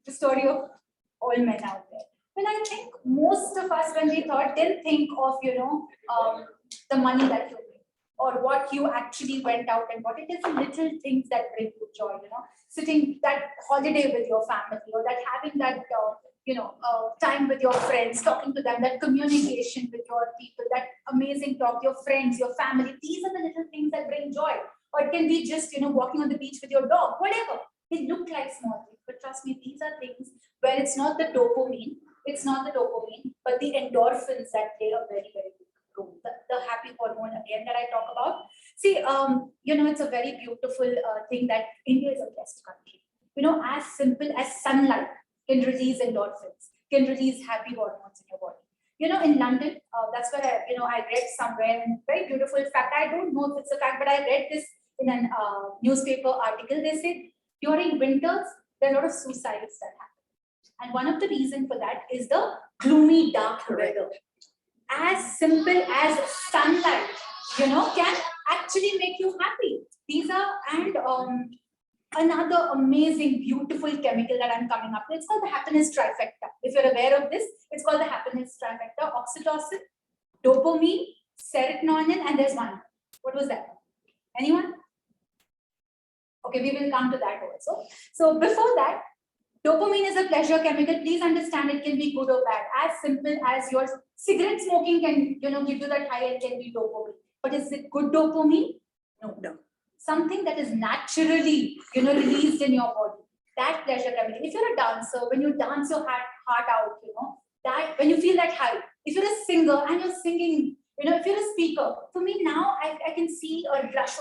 The story of all men out there. Well, I think most of us, when we thought, didn't think of, the money that you made or what you actually went out and what it is the little things that bring you joy, sitting that holiday with your family or that having that, time with your friends, talking to them, that communication with your people, that amazing talk, your friends, your family. These are the little things that bring joy. Or it can be just, walking on the beach with your dog, whatever. They look like small things, but trust me, these are things where it's not the dopamine, but the endorphins that play a very, very big role. The happy hormone again that I talk about. See, it's a very beautiful thing that India is a blessed country. As simple as sunlight can release endorphins, can release happy hormones in your body. In London, that's where I read somewhere, and very beautiful fact. I don't know if it's a fact, but I read this in a newspaper article. They said during winters, there are a lot of suicides that happen. And one of the reasons for that is the gloomy, dark weather. As simple as sunlight, can actually make you happy. These are, and another amazing, beautiful chemical that I'm coming up with. It's called the happiness trifecta. If you're aware of this, it's called the happiness trifecta. Oxytocin, dopamine, serotonin, and there's one. What was that? Anyone? Okay, we will come to that also. So before that, dopamine is a pleasure chemical. Please understand it can be good or bad. As simple as your cigarette smoking can, give you that high, it can be dopamine. But is it good dopamine? No. Something that is naturally, released in your body. That pleasure chemical. If you're a dancer, when you dance your heart out, that when you feel that high. If you're a singer and you're singing, if you're a speaker, for me now, I can see a rush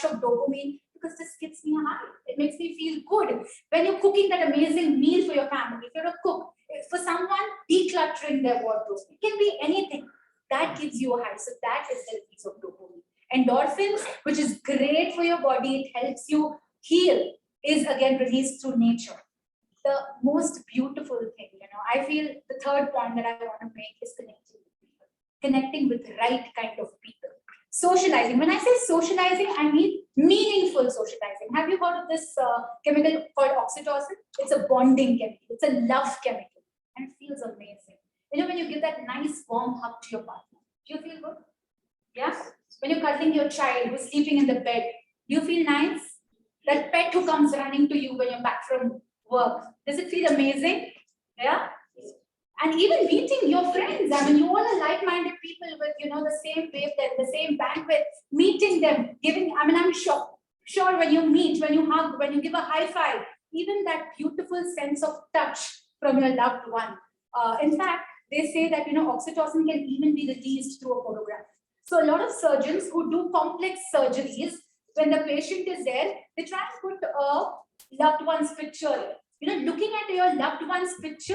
of dopamine because this gives me a high. It makes me feel good. When you're cooking that amazing meal for your family, if you're a cook, for someone decluttering their wardrobe, it can be anything. That gives you a high. So that is the release of dopamine. Endorphins, which is great for your body, it helps you heal, is again released through nature. The most beautiful thing, I feel the third point that I want to make is connecting with people. Connecting with the right kind of people. Socializing. When I say socializing, I mean meaningful socializing. Have you heard of this chemical called oxytocin? It's a bonding chemical. It's a love chemical. And it feels amazing. When you give that nice warm hug to your partner, do you feel good? Yeah? When you're cuddling your child who's sleeping in the bed, do you feel nice? That pet who comes running to you when you're back from work, does it feel amazing? Yeah? And even meeting your friends, you all are like-minded people with, the same wavelength, the same bandwidth, meeting them, I'm sure when you meet, when you hug, when you give a high five, even that beautiful sense of touch from your loved one. In fact, they say that, oxytocin can even be released through a photograph. So a lot of surgeons who do complex surgeries, when the patient is there, they try and put a loved one's picture looking at your loved one's picture,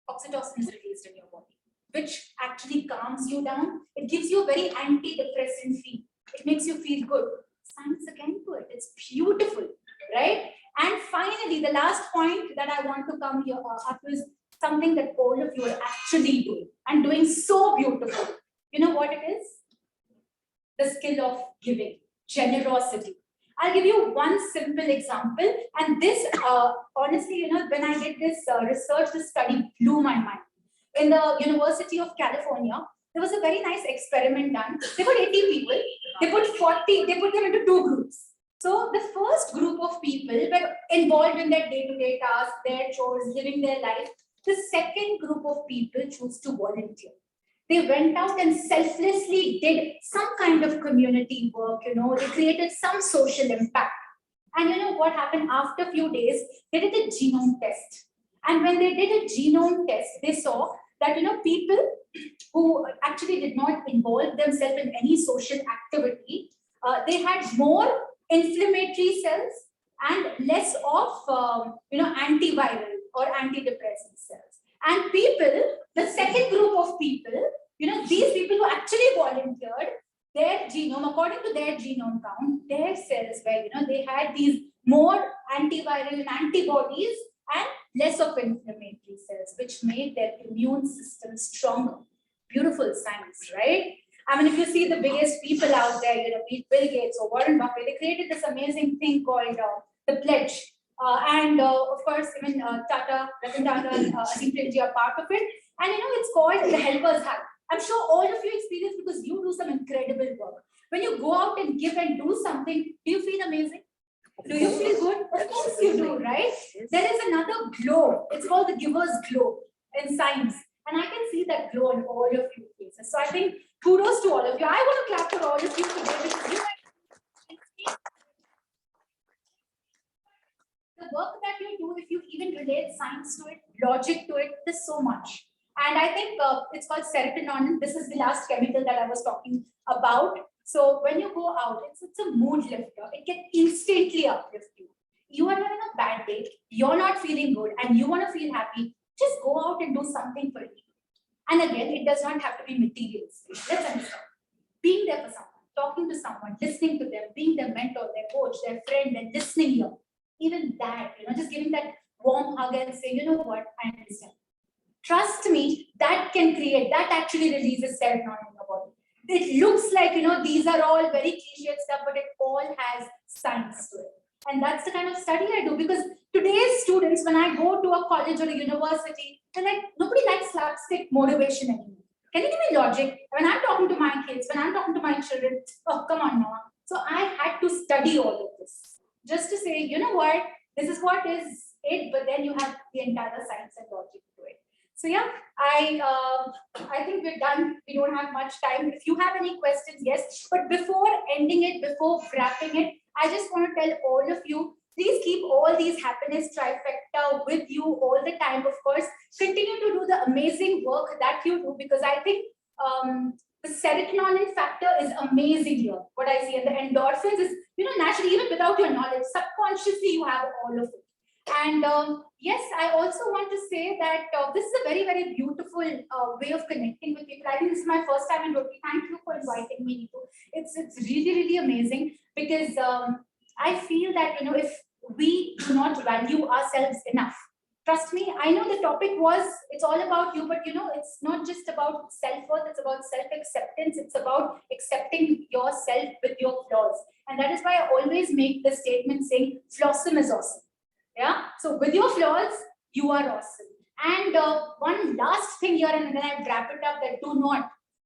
oxytocin is released in your body, which actually calms you down. It gives you a very antidepressant feel. It makes you feel good. Science again to it. It's beautiful, right? And finally, the last point that I want to come here up is something that all of you are actually doing and doing so beautiful. You know what it is? The skill of giving, generosity. I'll give you one simple example. And this, honestly, when I did this research, this study blew my mind. In the University of California, there was a very nice experiment done. They put 80 people, they put them into two groups. So the first group of people were involved in their day-to-day tasks, their chores, living their life. The second group of people chose to volunteer. They went out and selflessly did some kind of community work, they created some social impact. And what happened after a few days, they did a genome test. And when they did a genome test, they saw that, people who actually did not involve themselves in any social activity, they had more inflammatory cells and less of, antiviral or antidepressant cells. And people, the second group of people, these people who actually volunteered, their genome, according to their genome count, their cells were, they had these more antiviral and antibodies and less of inflammatory cells, which made their immune system stronger. Beautiful science, right? I mean, if you see the biggest people out there, be it Bill Gates or Warren Buffett, they created this amazing thing called the pledge. Of course, even Tata, Ratan Tata, and Asim Premji are part of it. And it's called the Helper's Hug. I'm sure all of you experience because you do some incredible work. When you go out and give and do something, do you feel amazing? Do you feel good? Of course you do, right? There is another glow. It's called the giver's glow in science. And I can see that glow in all of your faces. So I think kudos to all of you. I want to clap for all of you today because the work that you do, if you even relate science to it, logic to it, there's so much. And I think it's called serotonin. This is the last chemical that I was talking about. So when you go out, it's a mood lifter. It can instantly uplift you. You are having a bad day, you're not feeling good, and you want to feel happy, just go out and do something for you. And again, it does not have to be materialistic. Let's understand. Being there for someone, talking to someone, listening to them, being their mentor, their coach, their friend, and listening here. Even that, just giving that warm hug and saying, you know what, I understand. Trust me, that actually releases serotonin in your body. It looks like, these are all very cliched stuff, but it all has science to it. And that's the kind of study I do because today's students, when I go to a college or a university, they're like, nobody likes slapstick motivation anymore. Can you give me logic? When I'm talking to my kids, when I'm talking to my children, oh, come on, Noah. So I had to study all of this just to say, you know what, this is what is it, but then you have the entire science and logic to it. So yeah, I think we're done. We don't have much time. If you have any questions, yes. But before ending it, before wrapping it, I just want to tell all of you, please keep all these happiness trifecta with you all the time. Of course, continue to do the amazing work that you do because I think the serotonin factor is amazing here. What I see, and the endorphins is, naturally, even without your knowledge, subconsciously you have all of it. And yes, I also want to say that this is a very, very beautiful way of connecting with people. I think this is my first time in Rotary. Thank you for inviting me, Neetu. It's really, really amazing because I feel that, if we do not value ourselves enough, trust me, I know the topic was, it's all about you, but it's not just about self-worth, it's about self-acceptance. It's about accepting yourself with your flaws. And that is why I always make the statement saying, flawsome is awesome. Yeah. So with your flaws, you are awesome. And one last thing here, and then I wrap it up, that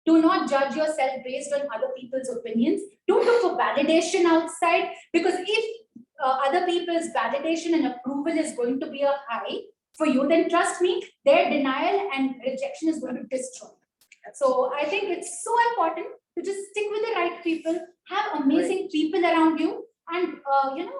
do not judge yourself based on other people's opinions. Don't look for validation outside, because if other people's validation and approval is going to be a high for you, then trust me, their denial and rejection is going to destroy. So I think it's so important to just stick with the right people, have amazing people around you. And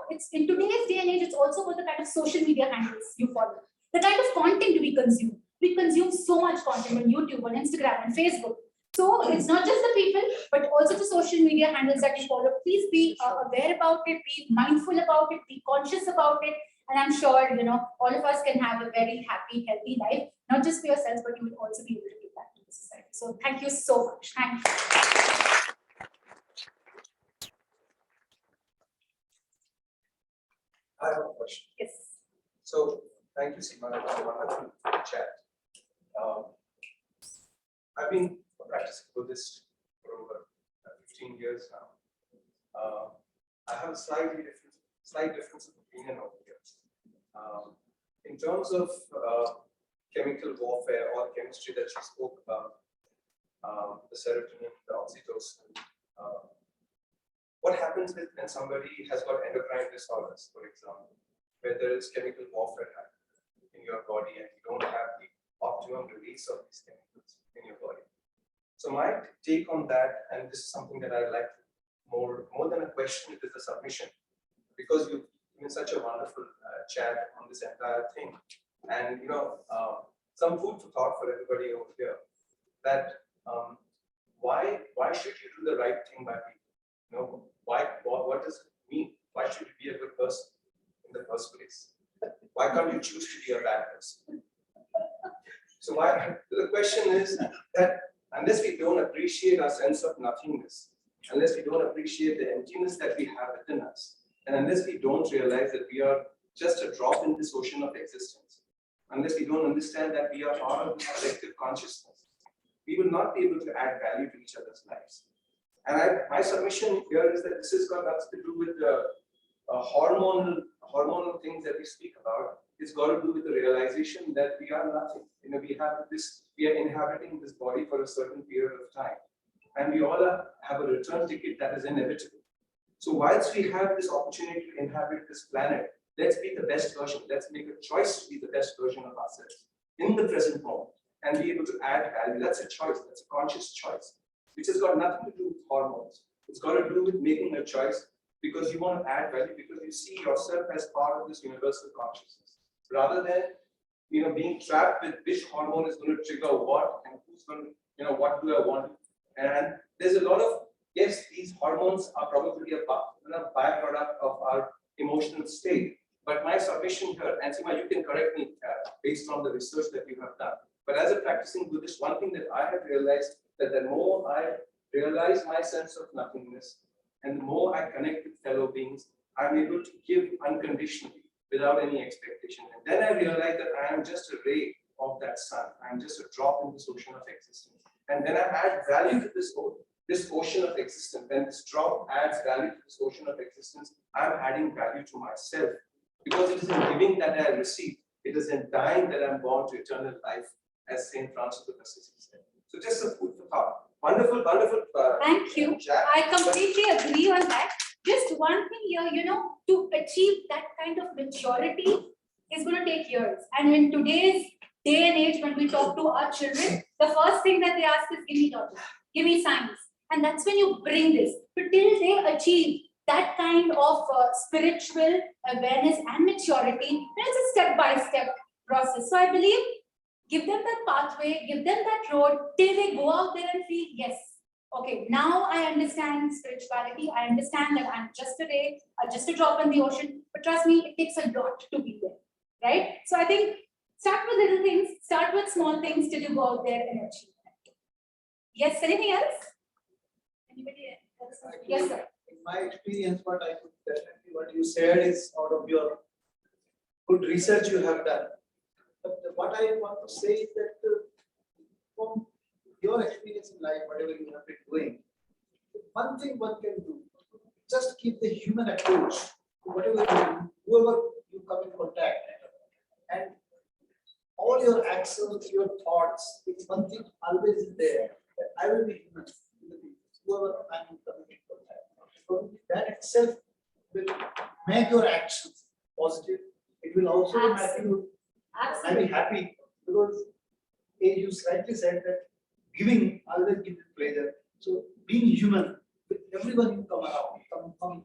it's in today's day and age, it's also about the kind of social media handles you follow, the kind of content we consume. We consume so much content on YouTube, on Instagram, and Facebook. So it's not just the people, but also the social media handles that you follow. Please be aware about it, be mindful about it, be conscious about it, And I'm sure, all of us can have a very happy, healthy life, not just for yourselves, but you will also be able to give back to the society. So thank you so much. Thank you. I have a question. Yes. So, thank you, Seema, that was a wonderful chat. I've been practicing Buddhist for over 15 years now. I have a slight difference of opinion over here. In terms of chemical warfare or chemistry that you spoke about, the serotonin, the oxytocin, what happens when somebody has got endocrine disorders, for example, where there is chemical warfare happening in your body and you don't have the optimum release of these chemicals in your body. So my take on that, and this is something that I like more than a question, it is a submission, because you've given such a wonderful chat on this entire thing, and some food for thought for everybody over here. That why should you do the right thing by people? What does it mean? Why should you be a good person in the first place? Why can't you choose to be a bad person? So the question is that unless we don't appreciate our sense of nothingness, unless we don't appreciate the emptiness that we have within us, and unless we don't realize that we are just a drop in this ocean of existence, unless we don't understand that we are part of this collective consciousness, we will not be able to add value to each other's lives. And my submission here is that this has got nothing to do with the hormonal things that we speak about. It's got to do with the realization that we are nothing. We are inhabiting this body for a certain period of time, and we all have a return ticket that is inevitable. So whilst we have this opportunity to inhabit this planet, let's be the best version. Let's make a choice to be the best version of ourselves in the present moment and be able to add value. That's a choice. That's a conscious choice, which has got nothing to do with hormones. It's got to do with making a choice because you want to add value, because you see yourself as part of this universal consciousness, rather than being trapped with which hormone is going to trigger what and who's going to, what do I want. And there's a lot of, yes, these hormones are probably a byproduct of our emotional state. But my submission here, and Seema, you can correct me based on the research that you have done. But as a practicing Buddhist, one thing that I have realized that the more I realize my sense of nothingness and the more I connect with fellow beings, I'm able to give unconditionally without any expectation. And then I realize that I am just a ray of that sun. I'm just a drop in this ocean of existence. And then I add value to this ocean of existence. When this drop adds value to this ocean of existence, I'm adding value to myself. Because it is in giving that I receive. It is in dying that I'm born to eternal life, as Saint Francis of Assisi said. So just a food for thought. Wonderful. Thank you. Chat. I completely agree on that. Just one thing here, to achieve that kind of maturity is going to take years. And in today's day and age, when we talk to our children, the first thing that they ask is, give me logic, give me science. And that's when you bring this. But till they achieve that kind of spiritual awareness and maturity, it's a step-by-step process. So I believe, give them that pathway, give them that road, till they go out there and feel, yes, okay, now I understand spirituality. I understand that I'm just a ray, just a drop in the ocean. But trust me, it takes a lot to be there, right? So I think start with little things, start with small things till you go out there and achieve that. Yes, anything else? Anybody else? Yes, sir. In my experience, what you said is out of your good research you have done. But what I want to say is that from your experience in life, whatever you have been doing, one thing one can do, just keep the human approach to whatever you do, whoever you come in contact, and all your actions, your thoughts, it's one thing always is there, that I will be human, whoever I'm coming in contact. So that itself will make your actions positive. It will also make you be happy, because as you slightly said that giving always gives pleasure. So being human, with everyone you come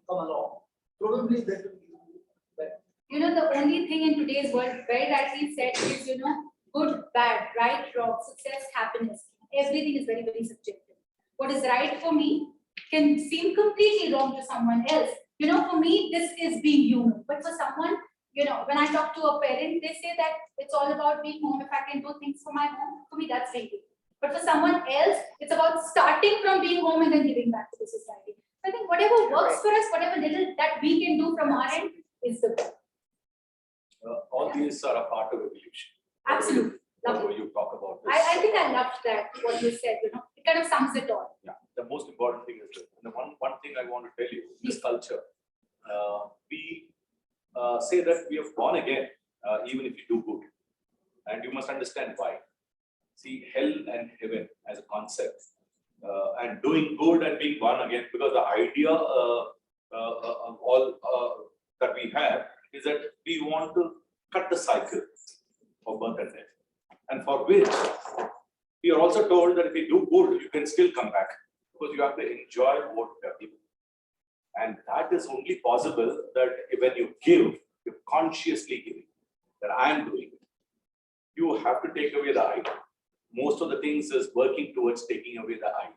along, probably that will give you that. The only thing in today's world, very rightly said, is, good, bad, right, wrong, success, happiness. Everything is very, very subjective. What is right for me can seem completely wrong to someone else. For me, this is being human. But for someone, when I talk to a parent, they say that it's all about being home. If I can do things for my home, for me, that's very good. But for someone else, it's about starting from being home and then giving back to the society. So I think whatever works for us, whatever little that we can do from our end is the best. All these are a part of evolution. Absolutely. Whatever you talk about this. I think I loved that, what you said, it kind of sums it all. Yeah, the most important thing is that, and the one thing I want to tell you, this culture, we say that we have born again, even if you do good. And you must understand why. See, hell and heaven as a concept, and doing good and being born again, because the idea of all that we have is that we want to cut the cycle of birth and death. And for which we are also told that if you do good, you can still come back, because you have to enjoy what you have given. And that is only possible that when you give, you're consciously giving, that I am doing it. You have to take away the I. Most of the things is working towards taking away the I.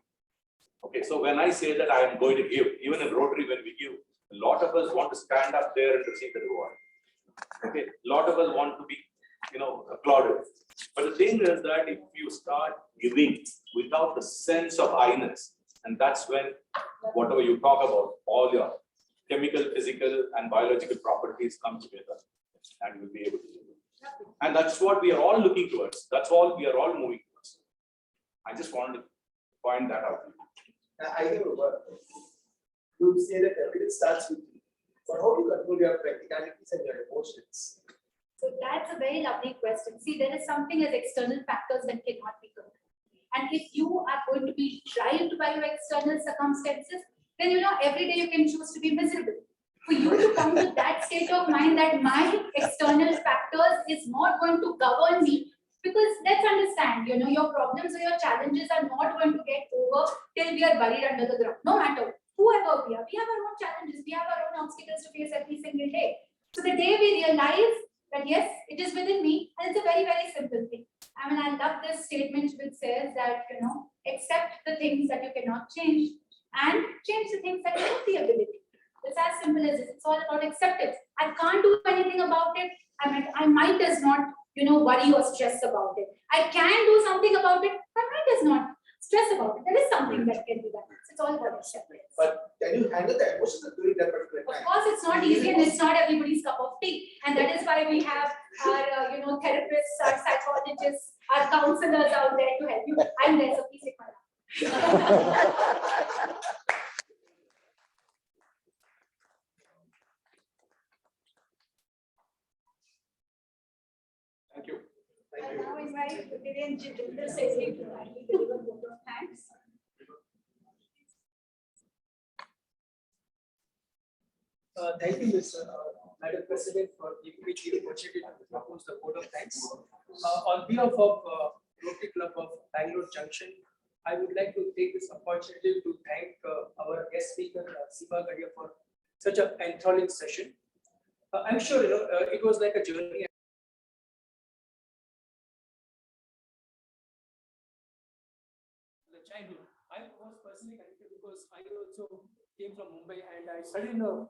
Okay, so when I say that I am going to give, even in Rotary when we give, a lot of us want to stand up there and receive the reward. Okay, a lot of us want to be, applauded. But the thing is that if you start giving without the sense of I-ness, and that's when whatever you talk about, all your chemical, physical, and biological properties come together, and you'll be able to do it. And that's what we are all looking towards. That's all we are all moving towards. I just wanted to point that out. I have a word. You say that everything starts with you, but how do you control your practicalities and your emotions? So that's a very lovely question. See, there is something as external factors that cannot be controlled. And if you are going to be tried by your external circumstances, then every day you can choose to be miserable. For you to come to that state of mind that my external factors is not going to govern me, because let's understand, your problems or your challenges are not going to get over till we are buried under the ground. No matter whoever we have our own challenges, we have our own obstacles to face every single day. So the day we realize that yes, it is within me, and it's a very, very simple thing. I mean, I love this statement which says that, accept the things that you cannot change and change the things that you have the ability. It's as simple as this. It's all about acceptance. I can't do anything about it. I might as not, worry or stress about it. I can do something about it. I might as not stress about it. There is something that can be done. It's all about acceptance. But can you handle the emotions during that particular time? Of course, it's not easy, and it's not everybody's cup of tea. And that is why we have our, therapists, our psychologists, our counselors out there to help you. I'm there, so please take my hand. Thank you. I now invite Viren Jitendra Sesay to kindly deliver vote of thanks. Thank you, Madam President, for giving me the opportunity to propose the vote of thanks. On behalf of Rotary Club of Bangalore Junction, I would like to take this opportunity to thank our guest speaker, Seema Gadia, for such an enthralling session. I'm sure it was like a journey. Childhood. I was personally connected because I also came from Mumbai and I studied in a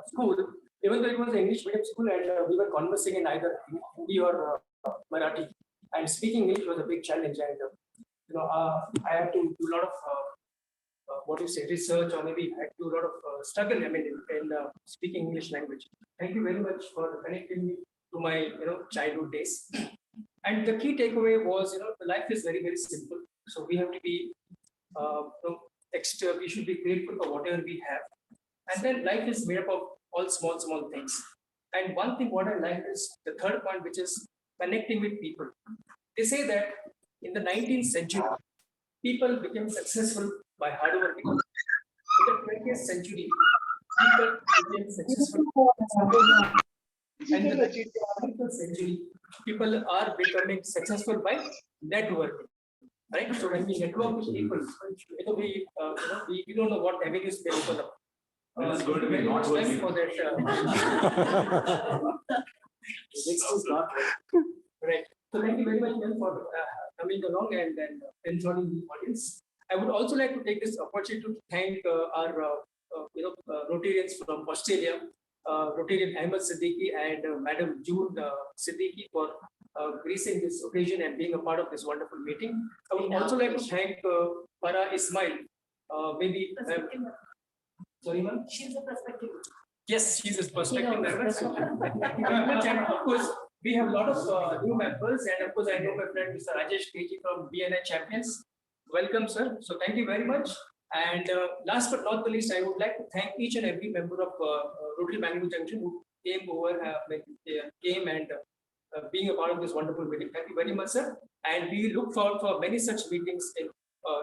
school, even though it was an English medium school, and we were conversing in either Hindi or Marathi. And speaking English was a big challenge, and I had to do a lot of research, or maybe I had to do a lot of struggle. In speaking English language. Thank you very much for connecting me to my childhood days. And the key takeaway was life is very, very simple. So we have to be we should be grateful for whatever we have. And then life is made up of all small things. And one thing what I like is the third point, which is connecting with people. They say that in the 19th century, people became successful by hard work. In the 20th century, people became successful. And in the 21st century, people are becoming successful by networking. Right? So when we network with people, we don't know what avenues they open up. It's going to be not working for that. Right. So thank you very much for coming along and enjoying the audience. I would also like to take this opportunity to thank our Rotarians from Australia. Rotarian Ahmed Siddiqui and Madam June Siddiqui for gracing this occasion and being a part of this wonderful meeting. I would also like to thank Farah Ismail. Sorry, ma'am? She's a prospective. Yes, she's a prospective member. Thank you very much. And of course, we have a lot of new members. And of course, I know my friend Mr. Rajesh KG from BNI Champions. Welcome, sir. So thank you very much. And last but not the least, I would like to thank each and every member of Rotary Bangalore Junction who came over, came and being a part of this wonderful meeting. Thank you very much, sir. And we look forward for many such meetings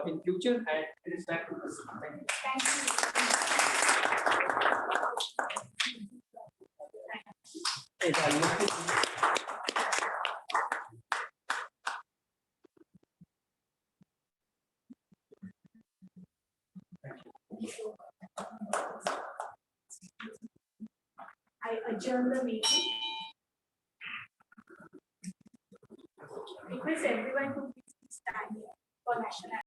in future. And it is time to us. Thank you. Thank you. I adjourn the meeting. Request everyone to please stand for national anthem.